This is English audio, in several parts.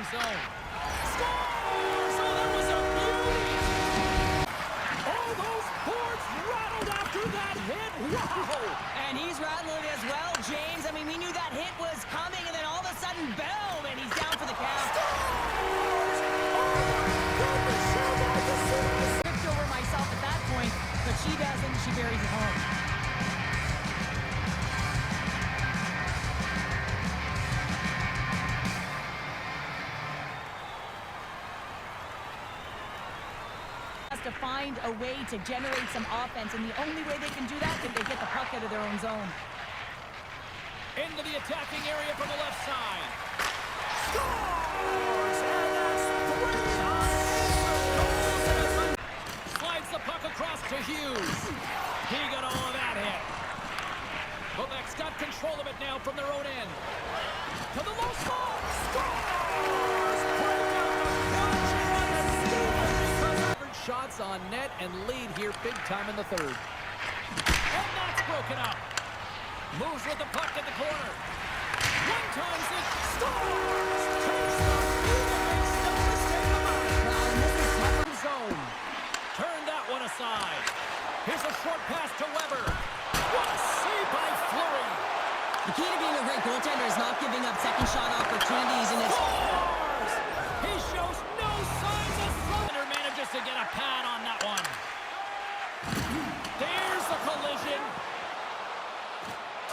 offensive zone. Scores! Oh, that was a beauty! Oh, those boards rattled after that hit. Wow! And he's rattling as well, James. I mean, we knew that hit was coming, and then all of a sudden, boom, and he's down for the count. Scores! Oh, my goodness, I tripped over myself at that point, but she doesn't. She buries it home. To find a way to generate some offense, and the only way they can do that is if they get the puck out of their own zone. Into the attacking area from the left side. Scores! And that's 3 on slides the puck across to Hughes. He got all of that hit. Quebec's got control of it now from their own end. To the low spot. Scores! Shots on net and lead here big time in the third. And that's broken up. Moves with the puck at the corner. One times it. Scores! Takes the field and makes no mistake about it. Wow, and this is tough. Zone. Turn that one aside. Here's a short pass to Weber. What a save by Fleury. The key to being a great goaltender is not giving up second shot opportunities, and it's... Scores! He shows no signs of slumber. Manages to get a pad on that one. There's the collision.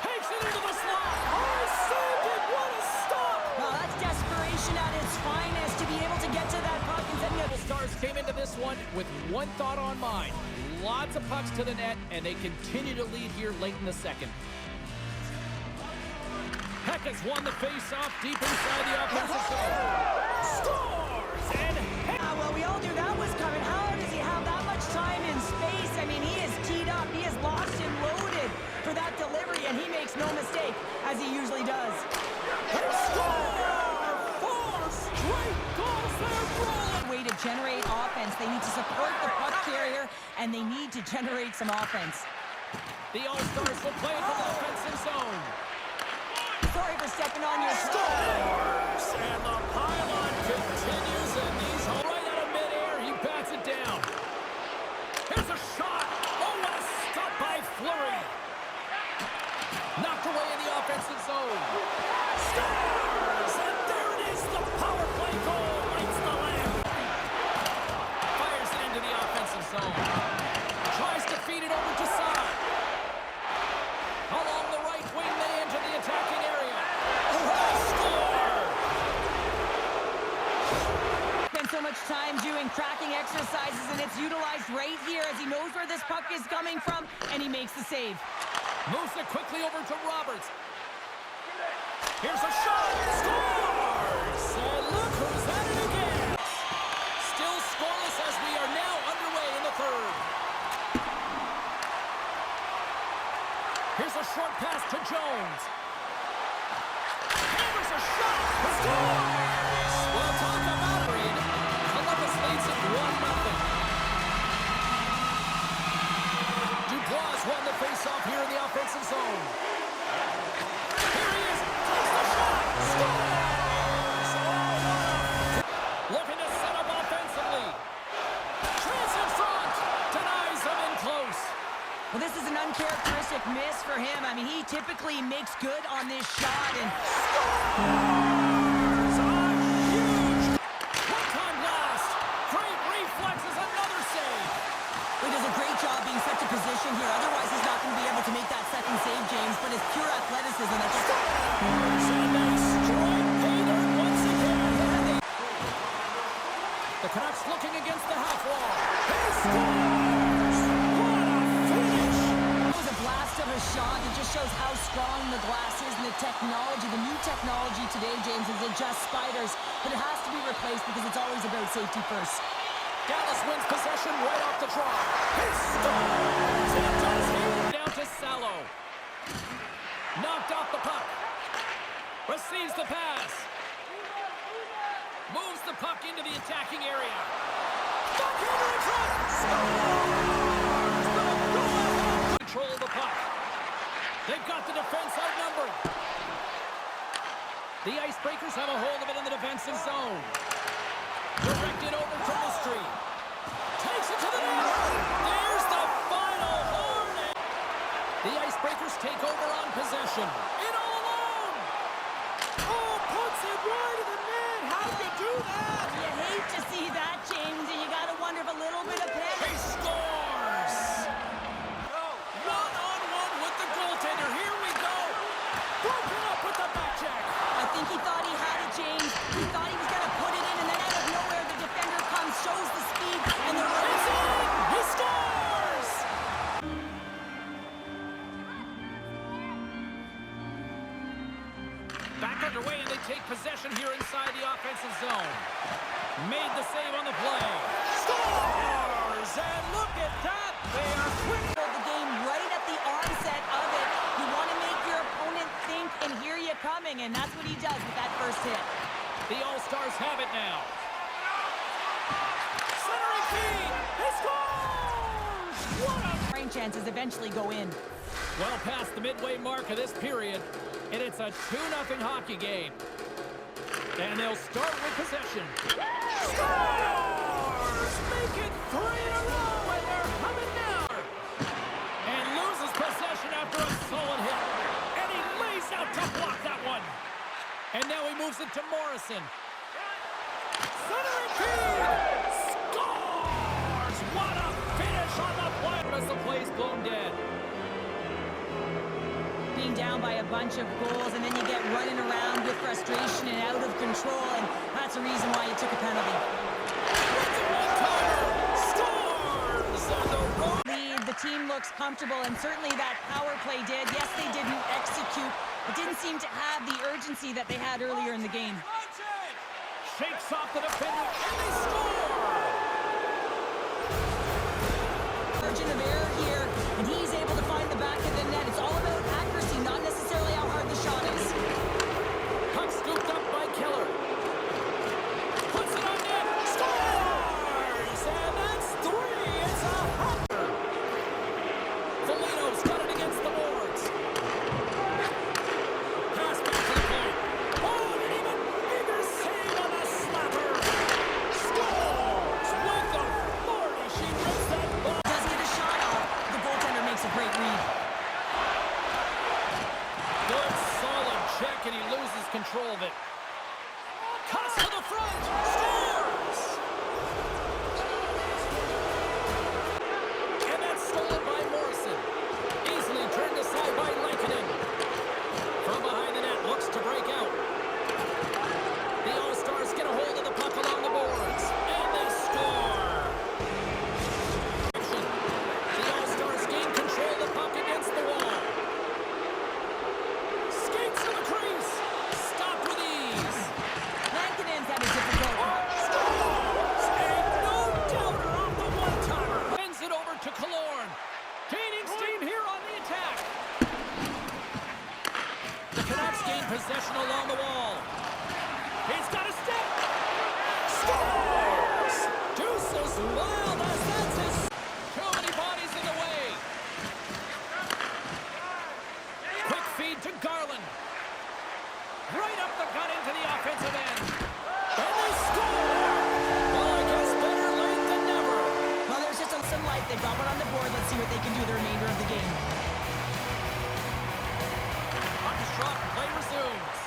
Takes it into the slot. Oh, saved it. What a stop. Well, that's desperation at its finest to be able to get to that puck and send it. The Stars came into this one with one thought on mind. Lots of pucks to the net, and they continue to lead here late in the second. Heck has won the face-off deep inside the offensive zone. Scores! And Well, we all knew that was coming. How does he have that much time and space? I mean, he is teed up. He is locked and loaded for that delivery, and he makes no mistake, as he usually does. they score! 4 straight goals. They're rolling. Way to generate offense. They need to support the puck carrier, and they need to generate some offense. The All-Stars will play from the offensive zone. Sorry for stepping on your toes. Scores! And the pylon continues, and he's right out of midair. He bats it down. Here's a shot. Oh, what a stop by Fleury. Knocked away in the offensive zone. Scores! And there it is, the power play goal. Lights the lamp. Fires it into the offensive zone. Tries to feed it over to Saad. Along the right wing, they enter the attacking area. Score! Spent so much time doing tracking exercises, and it's utilized right here as he knows where this puck is coming from, and he makes the save. Moves it quickly over to Roberts. Here's a shot. Scores! And look who's at it again. Still scoreless as we are now underway in the third. Here's a short pass to Jones. Hammers a shot. Scores! Well, talk about it. Columbus leads it 1-0. Dubois won the faceoff here in the offensive zone. Here he is. Takes the shot. Scores! Oh, looking to set up offensively. Chance in front. Denies him in close. Well, this is an uncharacteristic miss for him. I mean, he typically makes good on this shot, and Scores! A huge one-time blast. Great reflexes, another save. he does a great job being such a position here. Otherwise, he's not going to be able to make that second save, James, but his pure athleticism. That just... And they strike Hader once again. The Canucks looking against the half wall. He scores! What a finish! That was a blast of a shot. It just shows how strong the glass is and the technology. The new technology today, James, is it just spiders, but it has to be replaced because it's always about safety first. Dallas wins possession right off the draw. He scores! And it does here. Down to Salo. Knocked off the puck. Receives the pass. Moves the puck into the attacking area. Backhander in front. Scores! Control of the puck. They've got the defense outnumbered. The Icebreakers have a hold of it in the defensive zone. Directed over to Mystery. Takes it to the net. There's the final horn. The Icebreakers take over on possession. In all alone. Oh, puts it right in the net. How do you do that? You hate to see that, James, and you got to wonder if a little bit of panic. He scores. One-on-one with the goaltender. Here we go. Broken up with the back check. I think he thought he had it, James. He thought he was going to put it in, and then out of nowhere, the defender comes, shows the speed, and the It's in! He scores! Back underway, and they take possession here inside the offensive zone. Made the save on the play. Scores! And look at that! They are quick. the game right at the onset of it. You want to make your opponent think and hear you coming, and that's what he does with that first hit. The All-Stars have it now. Centering feed! He scores! What a... Scoring chances eventually go in. Well past the midway mark of this period, and it's a 2-0 hockey game. And they'll start with possession. Scores! Make it 3 in a row, and they're coming now. And loses possession after a solid hit. And he lays out to block that one. And now he moves it to Morrison. Centering feed! Scores! What a finish on the play! As the play's blown dead. Being down by a bunch of goals, and then you get running around with frustration and out of control, and that's the reason why you took a penalty. Lead, the team looks comfortable, and certainly that power play did. Yes, they didn't execute. It didn't seem to have the urgency that they had earlier in the game. Shakes off the defender, and they score! Margin of error here, and he's able to find the back of the net. It's all about accuracy, not necessarily how hard the shot is. Puck scooped up by Keller. Puts it on net. Scores! And that's 3. It's a hotter. Foligno's got it against the boards. Pass back to the point. Oh, and an even bigger save on the slapper. Scores! With authority, she rips that ball. Does get a shot off. The goaltender makes a great read. Good, solid check, and he loses control of it. Cuts to the front. Scores! And that's stolen by Morrison. Easily turned aside by Lankinen. From behind the net, looks to break out. The All-Stars get a hold of the puck along the boards. And they score! The All-Stars gain control of the puck against the wall. Skates to the crease. Stopped with ease. Lankinen's had a difficult one. Scores! And no doubter off the one-timer. Sends it over to Killorn. Gaining steam here on the attack. The Canucks gain possession along the wall. He's got a step. Scores! Deuces wild as that's his. Too many bodies in the way. Quick feed to Garland. Right up the gut into the offensive end. And they score! Well, I guess better late than never. Well, there's just some life. They've got one on the board. Let's see what they can do the remainder of the game. On the shot, play resumes.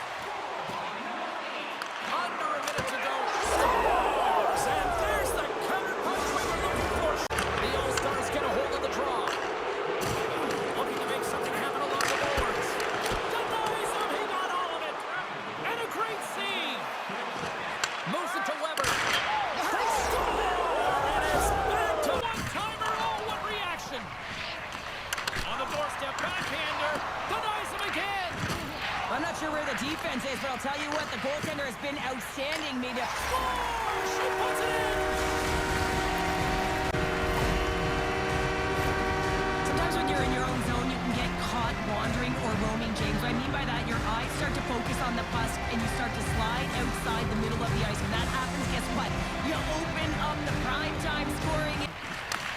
Under a minute to go. Scores! And there's the counter punch we were looking for. The All-Stars get a hold of the draw. Looking to make something happen along the boards. Denies him. He got all of it. And a great save. Moves it to Weber. They score! And it's back to one-timer. Oh, what reaction. On the doorstep, backhander. Denies him again. I'm not sure where the defense is, but I'll tell you what, the goaltender has been outstanding. Made a She puts it in. Sometimes when you're in your own zone, you can get caught wandering or roaming, James. What I mean by that, your eyes start to focus on the puck and you start to slide outside the middle of the ice. When that happens, guess what? You open up the prime time scoring.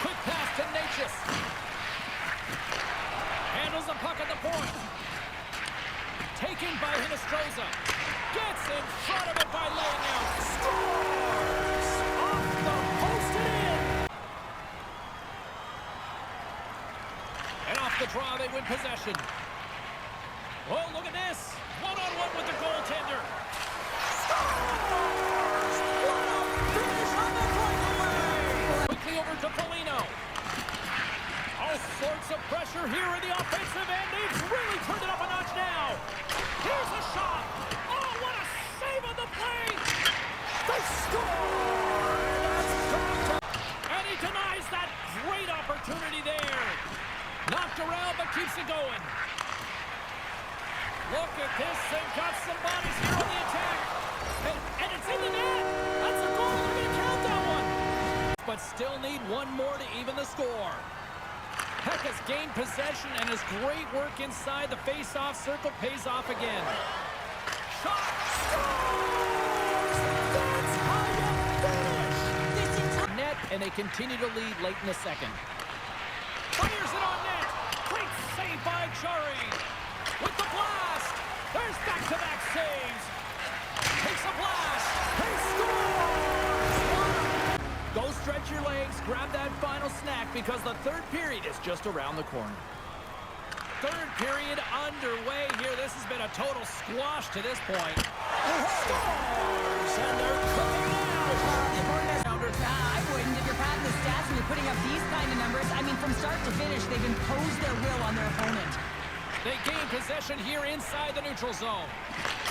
Quick pass to Natchez. Handles the puck at the point. Taken by Hinostroza. win possession. Oh, look at this. One-on-one with the goaltender. Scores! What a finish on the breakaway! Quickly over to Foligno. All sorts of pressure here in the offensive end. They've really turned it up a notch now. Here's a shot. Oh, what a save on the play. They score! And he denies that great opportunity there. Knocked around, but keeps it going. Look at this. They've got some bodies here on the attack. And it's in the net. That's a goal. They're going to count that one. But still need one more to even the score. Peck has gained possession, and his great work inside the face-off circle pays off again. Shot! Scores! That's how you finish! This is net, and they continue to lead late in the second. Fires it on net! Great save by Chari! With the blast! There's back-to-back saves! Takes a blast! He scores! Go stretch your legs, grab that final snack, because the third period is just around the corner. Third period underway here. This has been a total squash to this point. Scores! And they're cooking out! I wouldn't. If you're padding the stats and you're putting up these kind of numbers, I mean, from start to finish, they've imposed their will on their opponent. They gain possession here inside the neutral zone.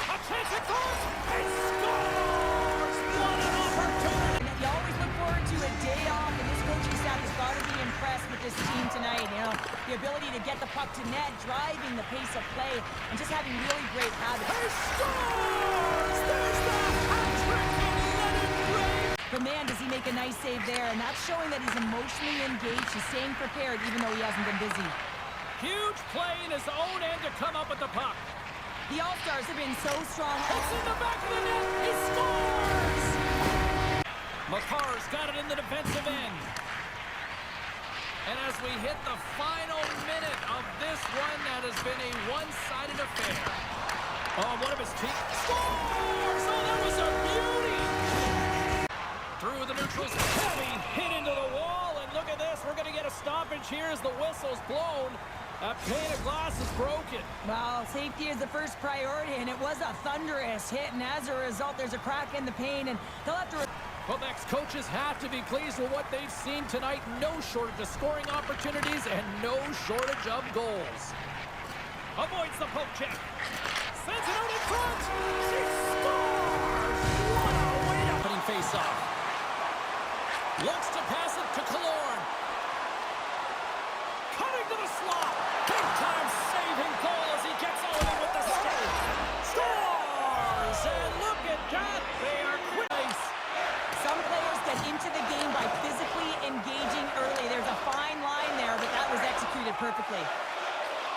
A chance at front! He scores! What an opportunity! And you always look forward to a day off, and this coaching staff has got to be impressed with this team tonight. You know, the ability to get the puck to net, driving the pace of play, and just having really great habits. He scores! There's the hat-trick of Leonard Gray! But man, does he make a nice save there, and that's showing that he's emotionally engaged. He's staying prepared, even though he hasn't been busy. Huge play in his own end to come up with the puck. The All-Stars have been so strong. It's in the back of the net. He scores! Makar's got it in the defensive end. And as we hit the final minute of this one, that has been a one-sided affair. Oh, one of his team scores! Oh, that was a beauty! Through the neutrals, heavy hit into the wall, and look at this. We're going to get a stoppage here as the whistle's blown. That pane of glass is broken. Well, safety is the first priority, and it was a thunderous hit, and as a result, there's a crack in the pane, and they'll have to... Quebec's coaches have to be pleased with what they've seen tonight. No shortage of scoring opportunities and no shortage of goals. Avoids the poke check. Sends it out in front. She scores! What a way to opening face-off. Looks to pass it to Killorn. Cutting to the slot. Big-time saving goal as he gets over with the stick. Scores! And look at that. They are quick. Some players get into the game by physically engaging early. There's a fine line there, but that was executed perfectly.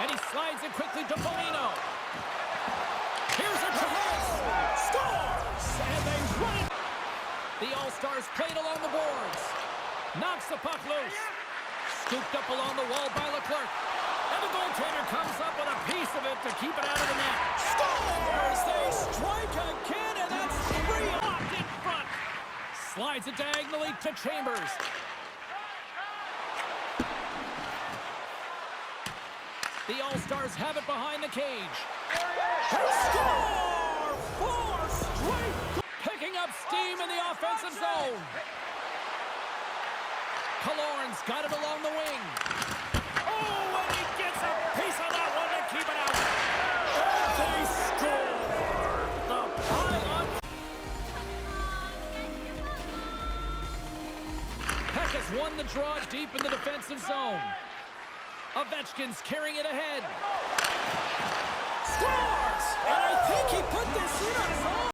And he slides it quickly to Foligno. Here's a chance. Scores! And they run it. The All-Stars played along the boards. Knocks the puck loose. Scooped up along the wall by Leclerc. And the goaltender comes up with a piece of it to keep it out of the net. Scores! They strike again, and that's 3 locked in front. Slides it diagonally to Chambers. The All-Stars have it behind the cage. They score! 4 straight! Picking up steam in the offensive zone. Killorn's got it along the wing. Oh, and he gets a piece of that one to keep it out. And they score! The pylon. Peck has won the draw deep in the defensive zone. Ovechkin's carrying it ahead. Scores! And I think he put this in on his own.